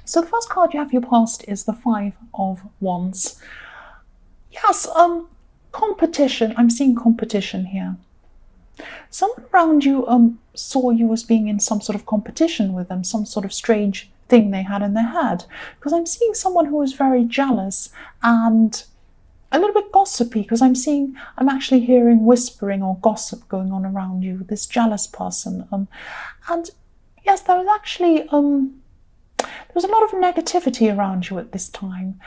So the first card you have for your past is the Five of Wands. Yes, competition. I'm seeing competition here. Someone around you saw you as being in some sort of competition with them, some sort of strange thing they had in their head. Because I'm seeing someone who is very jealous and a little bit gossipy, because I'm actually hearing whispering or gossip going on around you, this jealous person. And yes, there was actually, there was a lot of negativity around you at this time.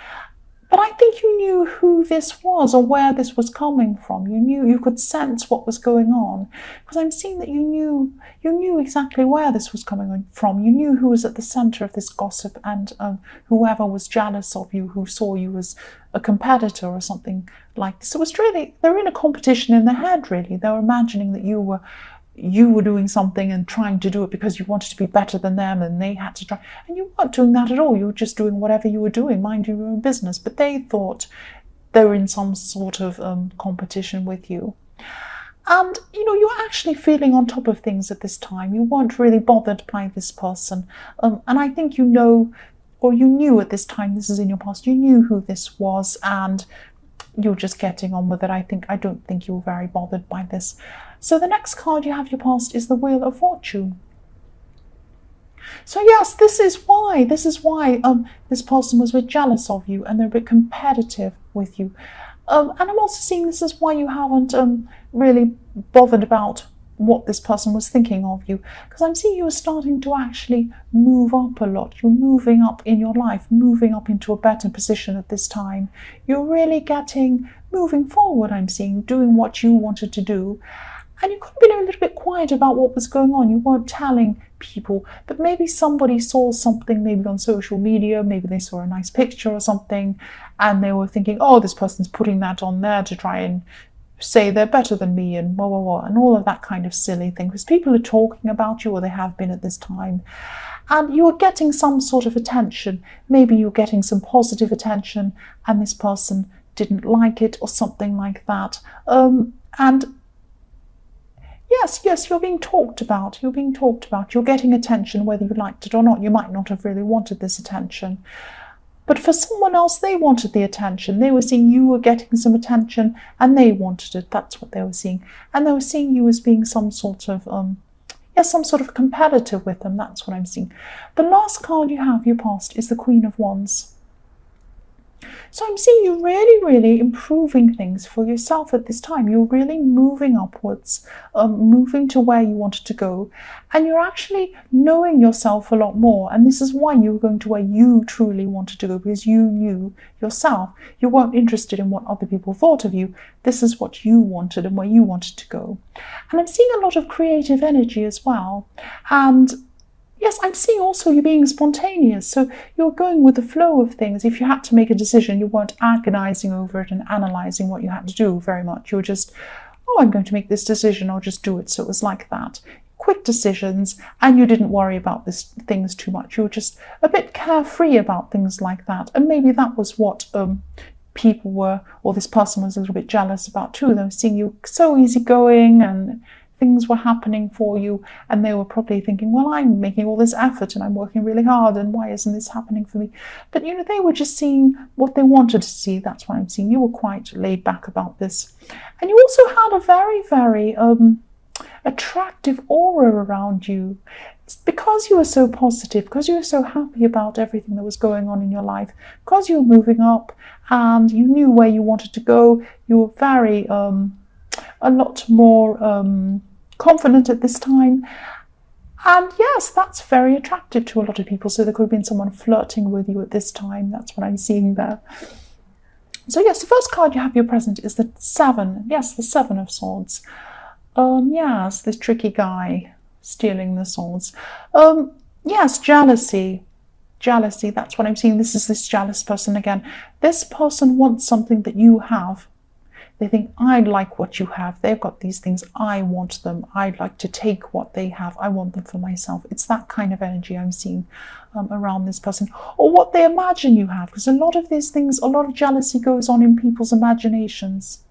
But I think you knew who this was or where this was coming from. You could sense what was going on, because I'm seeing that you knew exactly where this was coming from. You knew who was at the center of this gossip, and whoever was jealous of you, who saw you as a competitor or something like this. It was really, they were in a competition in their head, really. They were imagining that you were doing something and trying to do it because you wanted to be better than them, and they had to try. And you weren't doing that at all. You were just doing whatever you were doing, minding your own business. But they thought they were in some sort of competition with you. And, you were actually feeling on top of things at this time. You weren't really bothered by this person. And I think you knew at this time, this is in your past, you knew who this was, and you're just getting on with it. I don't think you were very bothered by this. So the next card you have your past is the Wheel of Fortune. So yes, this is why this person was a bit jealous of you, and they're a bit competitive with you. And I'm also seeing this is why you haven't really bothered about what this person was thinking of you, because I'm seeing you are starting to actually move up a lot. You're moving up in your life, moving up into a better position at this time. You're really moving forward, I'm seeing, doing what you wanted to do. And you could have been a little bit quiet about what was going on. You weren't telling people, but maybe somebody saw something, maybe on social media, maybe they saw a nice picture or something, and they were thinking, oh, this person's putting that on there to try and say they're better than me, and blah, blah, blah, and all of that kind of silly thing, because people are talking about you, or they have been at this time. And you are getting some sort of attention. Maybe you're getting some positive attention, and this person didn't like it, or something like that. And Yes, you're being talked about. You're being talked about. You're getting attention, whether you liked it or not. You might not have really wanted this attention. But for someone else, they wanted the attention. They were seeing you were getting some attention, and they wanted it. That's what they were seeing. And they were seeing you as being some sort of competitor with them. That's what I'm seeing. The last card you have, your past, is the Queen of Wands. So I'm seeing you really, really improving things for yourself at this time. You're really moving upwards, moving to where you wanted to go. And you're actually knowing yourself a lot more. And this is why you were going to where you truly wanted to go, because you knew yourself. You weren't interested in what other people thought of you. This is what you wanted and where you wanted to go. And I'm seeing a lot of creative energy as well. And yes, I'm seeing also you being spontaneous. So you're going with the flow of things. If you had to make a decision, you weren't agonizing over it and analyzing what you had to do very much. You were just, oh, I'm going to make this decision, I'll just do it. So it was like that. Quick decisions, and you didn't worry about things too much. You were just a bit carefree about things like that. And maybe that was what people were, or this person was a little bit jealous about too. They were seeing you so easygoing, and things were happening for you, and they were probably thinking, well, I'm making all this effort and I'm working really hard, and why isn't this happening for me? But they were just seeing what they wanted to see. That's what I'm seeing. You were quite laid back about this. And you also had a very, very attractive aura around you. It's because you were so positive, because you were so happy about everything that was going on in your life, because you were moving up and you knew where you wanted to go. You were very a lot more confident at this time. And yes, that's very attractive to a lot of people. So there could have been someone flirting with you at this time. That's what I'm seeing there. So yes, the first card you have your present is the Seven. Yes, the Seven of Swords. Yes, this tricky guy stealing the swords. Yes, jealousy. Jealousy, that's what I'm seeing. This is this jealous person again. This person wants something that you have. They think, I like what you have. They've got these things. I want them. I'd like to take what they have. I want them for myself. It's that kind of energy I'm seeing around this person. Or what they imagine you have. Because a lot of these things, a lot of jealousy goes on in people's imaginations.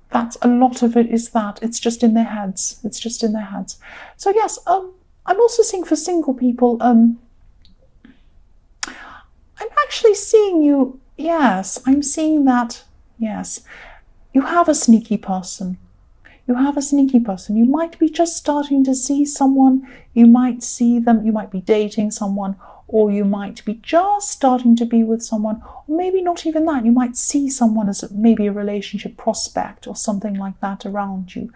That's a lot of it is that. It's just in their heads. It's just in their heads. So yes, I'm also seeing for single people, actually seeing you, yes, I'm seeing that, yes. You have a sneaky person. You have a sneaky person. You might be just starting to see someone, you might see them, you might be dating someone, or you might be just starting to be with someone, or maybe not even that. You might see someone as maybe a relationship prospect or something like that around you.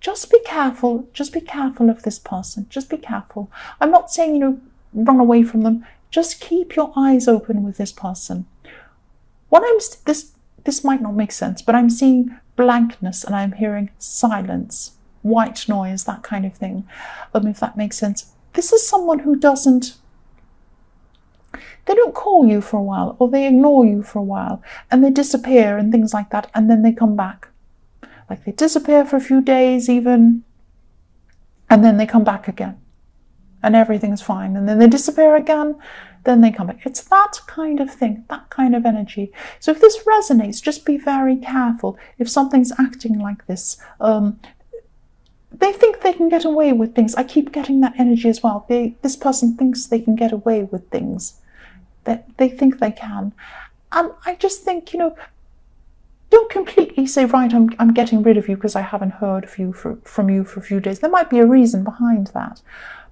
Just be careful. Just be careful of this person. Just be careful. I'm not saying, run away from them. Just keep your eyes open with this person. This might not make sense, but I'm seeing blankness and I'm hearing silence, white noise, that kind of thing. If that makes sense. This is someone who they don't call you for a while, or they ignore you for a while, and they disappear and things like that, and then they come back. Like they disappear for a few days even, and then they come back again, and everything's fine, and then they disappear again, then they come back. It's that kind of thing, that kind of energy. So if this resonates, just be very careful. If something's acting like this, they think they can get away with things. I keep getting that energy as well. This person thinks they can get away with things. That they think they can. And I just think, don't completely say, right, I'm getting rid of you because I haven't heard from you for a few days. There might be a reason behind that.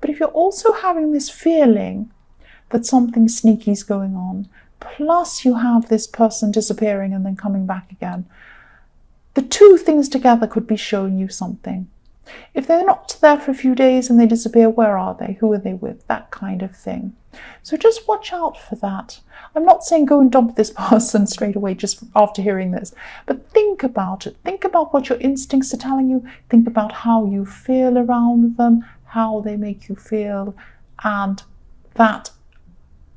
But if you're also having this feeling that something sneaky is going on, plus you have this person disappearing and then coming back again, the two things together could be showing you something. If they're not there for a few days and they disappear, where are they? Who are they with? That kind of thing. So just watch out for that. I'm not saying go and dump this person straight away just after hearing this, but think about it. Think about what your instincts are telling you. Think about how you feel around them, how they make you feel, and that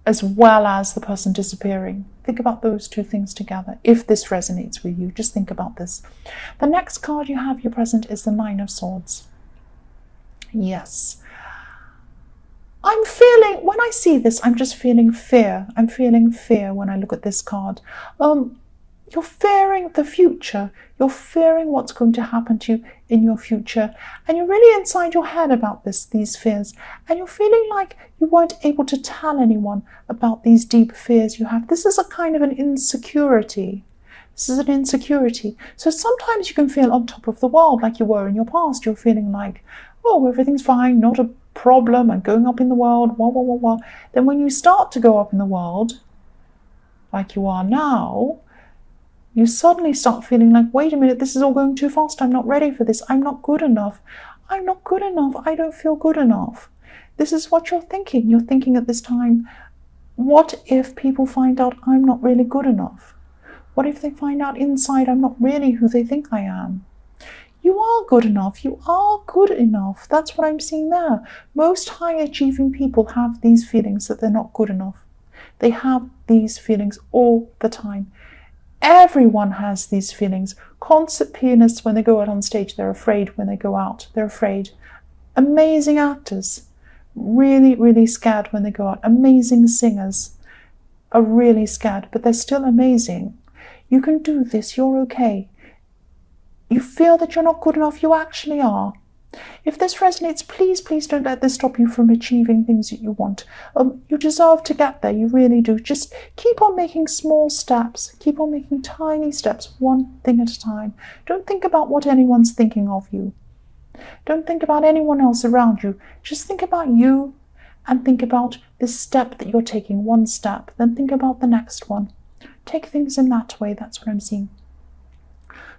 as well as the person disappearing. Think about those two things together. If this resonates with you, just think about this. The next card you have your present is the Nine of Swords. Yes. I'm feeling, when I see this, I'm just feeling fear. I'm feeling fear when I look at this card. You're fearing the future. You're fearing what's going to happen to you in your future. And you're really inside your head about these fears. And you're feeling like you weren't able to tell anyone about these deep fears you have. This is a kind of an insecurity. This is an insecurity. So sometimes you can feel on top of the world like you were in your past. You're feeling like, oh, everything's fine, not a problem, I'm going up in the world, wah, wah, wah, wah. Then when you start to go up in the world, like you are now, you suddenly start feeling like, wait a minute, this is all going too fast. I'm not ready for this. I'm not good enough. I'm not good enough. I don't feel good enough. This is what you're thinking. You're thinking at this time, what if people find out I'm not really good enough? What if they find out inside I'm not really who they think I am? You are good enough. You are good enough. That's what I'm seeing there. Most high achieving people have these feelings that they're not good enough. They have these feelings all the time. Everyone has these feelings. Concert pianists, when they go out on stage, they're afraid when they go out. They're afraid. Amazing actors, really, really scared when they go out. Amazing singers are really scared, but they're still amazing. You can do this. You're okay. You feel that you're not good enough. You actually are. If this resonates, please, please don't let this stop you from achieving things that you want. You deserve to get there. You really do. Just keep on making small steps. Keep on making tiny steps, one thing at a time. Don't think about what anyone's thinking of you. Don't think about anyone else around you. Just think about you and think about this step that you're taking, one step. Then think about the next one. Take things in that way. That's what I'm seeing.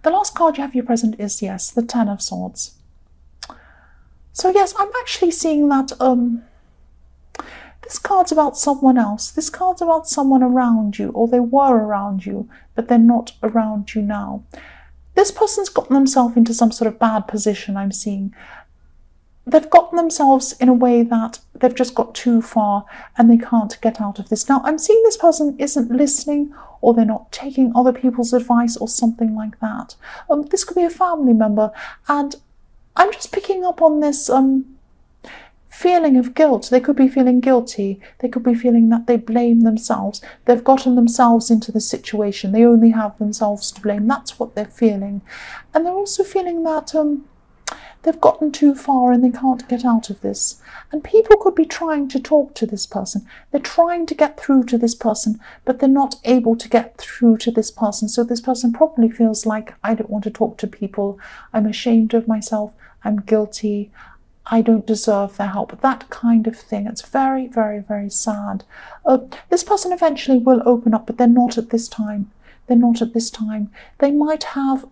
The last card you have your present is, yes, the Ten of Swords. So yes, I'm actually seeing that this card's about someone else. This card's about someone around you, or they were around you, but they're not around you now. This person's gotten themselves into some sort of bad position, I'm seeing. They've gotten themselves in a way that they've just got too far and they can't get out of this. Now, I'm seeing this person isn't listening, or they're not taking other people's advice or something like that. This could be a family member, and I'm just picking up on this feeling of guilt. They could be feeling guilty. They could be feeling that they blame themselves. They've gotten themselves into the situation. They only have themselves to blame. That's what they're feeling. And they're also feeling that They've gotten too far and they can't get out of this. And people could be trying to talk to this person. They're trying to get through to this person, but they're not able to get through to this person. So this person probably feels like, I don't want to talk to people. I'm ashamed of myself. I'm guilty. I don't deserve their help. That kind of thing. It's very, very, very sad. This person eventually will open up, but they're not at this time. They're not at this time. They might have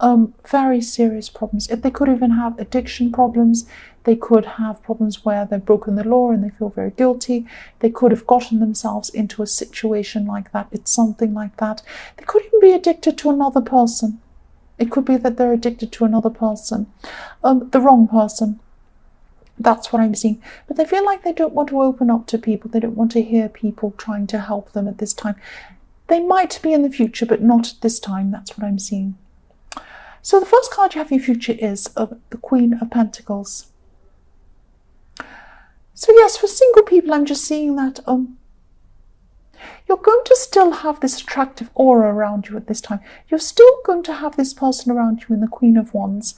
very serious problems. They could even have addiction problems. They could have problems where they've broken the law and they feel very guilty. They could have gotten themselves into a situation like that. It's something like that. They could even be addicted to another person. It could be that they're addicted to another person, the wrong person. That's what I'm seeing. But they feel like they don't want to open up to people. They don't want to hear people trying to help them at this time. They might be in the future, but not at this time. That's what I'm seeing. So the first card you have in your future is the Queen of Pentacles. So yes, for single people, I'm just seeing that you're going to still have this attractive aura around you at this time. You're still going to have this person around you in the Queen of Wands.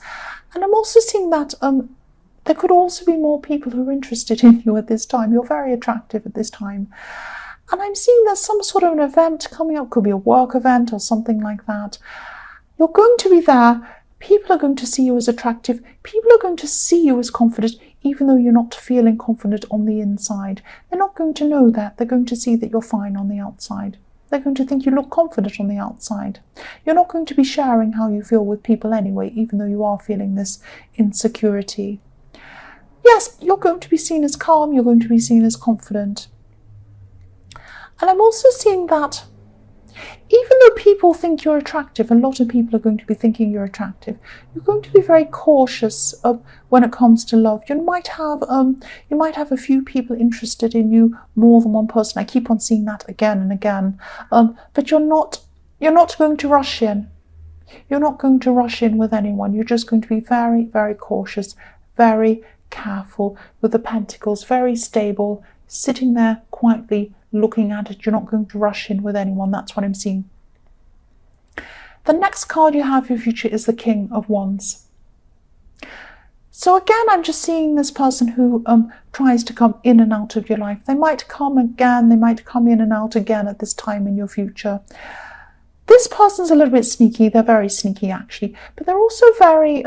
And I'm also seeing that there could also be more people who are interested in you at this time. You're very attractive at this time. And I'm seeing there's some sort of an event coming up. Could be a work event or something like that. You're going to be there. People are going to see you as attractive. People are going to see you as confident, even though you're not feeling confident on the inside. They're not going to know that. They're going to see that you're fine on the outside. They're going to think you look confident on the outside. You're not going to be sharing how you feel with people anyway, even though you are feeling this insecurity. Yes, you're going to be seen as calm. You're going to be seen as confident. And I'm also seeing that even though people think you're attractive, a lot of people are going to be thinking you're attractive, you're going to be very cautious when it comes to love. You might have a few people interested in you, more than one person. I keep on seeing that again and again. But you're not going to rush in. You're not going to rush in with anyone. You're just going to be very, very cautious, very careful with the pentacles, very stable, sitting there quietly looking at it. You're not going to rush in with anyone. That's what I'm seeing. The next card you have for your future is the King of Wands. So again, I'm just seeing this person who tries to come in and out of your life. They might come again, they might come in and out again at this time in your future. This person's a little bit sneaky. They're very sneaky actually, but they're also very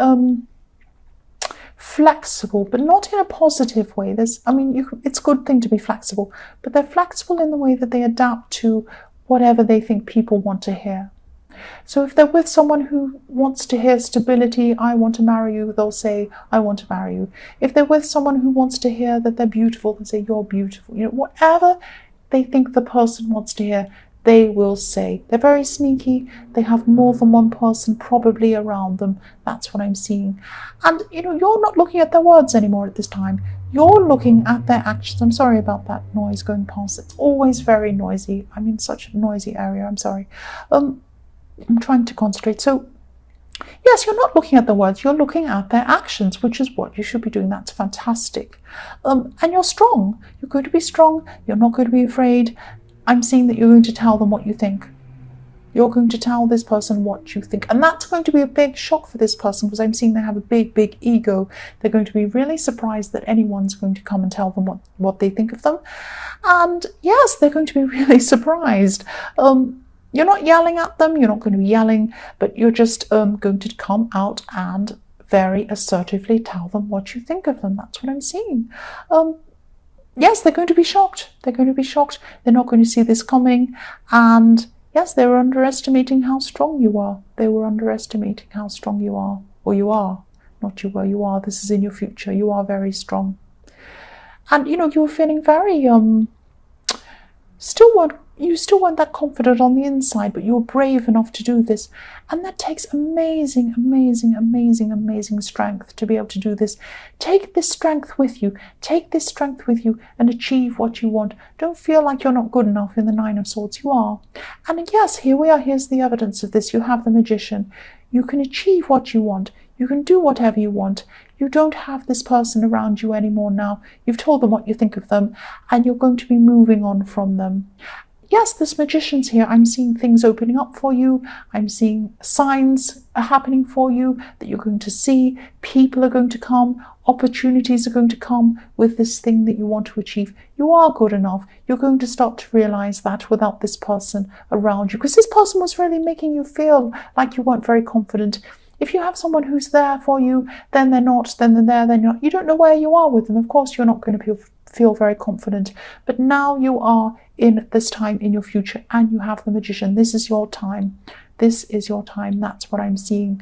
flexible, but not in a positive way. It's a good thing to be flexible, but they're flexible in the way that they adapt to whatever they think people want to hear. So if they're with someone who wants to hear stability, I want to marry you, they'll say, I want to marry you. If they're with someone who wants to hear that they're beautiful, they'll say, you're beautiful. Whatever they think the person wants to hear, they will say. They're very sneaky. They have more than one person probably around them. That's what I'm seeing. And, you're not looking at their words anymore at this time. You're looking at their actions. I'm sorry about that noise going past. It's always very noisy. I'm in such a noisy area. I'm sorry. I'm trying to concentrate. So, yes, you're not looking at the words. You're looking at their actions, which is what you should be doing. That's fantastic. And you're strong. You're going to be strong. You're not going to be afraid. I'm seeing that you're going to tell them what you think. You're going to tell this person what you think. And that's going to be a big shock for this person, because I'm seeing they have a big, big ego. They're going to be really surprised that anyone's going to come and tell them what they think of them. And yes, they're going to be really surprised. You're not yelling at them. You're not going to be yelling, but you're just going to come out and very assertively tell them what you think of them. That's what I'm seeing. Yes, they're going to be shocked. They're going to be shocked. They're not going to see this coming. And yes, they were underestimating how strong you are. They were underestimating how strong you are. Or you are. Not you were, you are. This is in your future. You are very strong. And, you're feeling very, you still weren't that confident on the inside, but you were brave enough to do this. And that takes amazing, amazing, amazing, amazing strength to be able to do this. Take this strength with you. Take this strength with you and achieve what you want. Don't feel like you're not good enough in the Nine of Swords. You are. And yes, here we are. Here's the evidence of this. You have the Magician. You can achieve what you want. You can do whatever you want. You don't have this person around you anymore now. You've told them what you think of them, and you're going to be moving on from them. yes, this Magician's here. I'm seeing things opening up for you. I'm seeing signs are happening for you that you're going to see. People are going to come. Opportunities are going to come with this thing that you want to achieve. You are good enough. You're going to start to realize that without this person around you, because this person was really making you feel like you weren't very confident. If you have someone who's there for you, then they're not, then they're there, then you're not. You don't know where you are with them. Of course, you're not going to feel very confident. But now you are in this time in your future, and you have the Magician. This is your time. This is your time. That's what I'm seeing.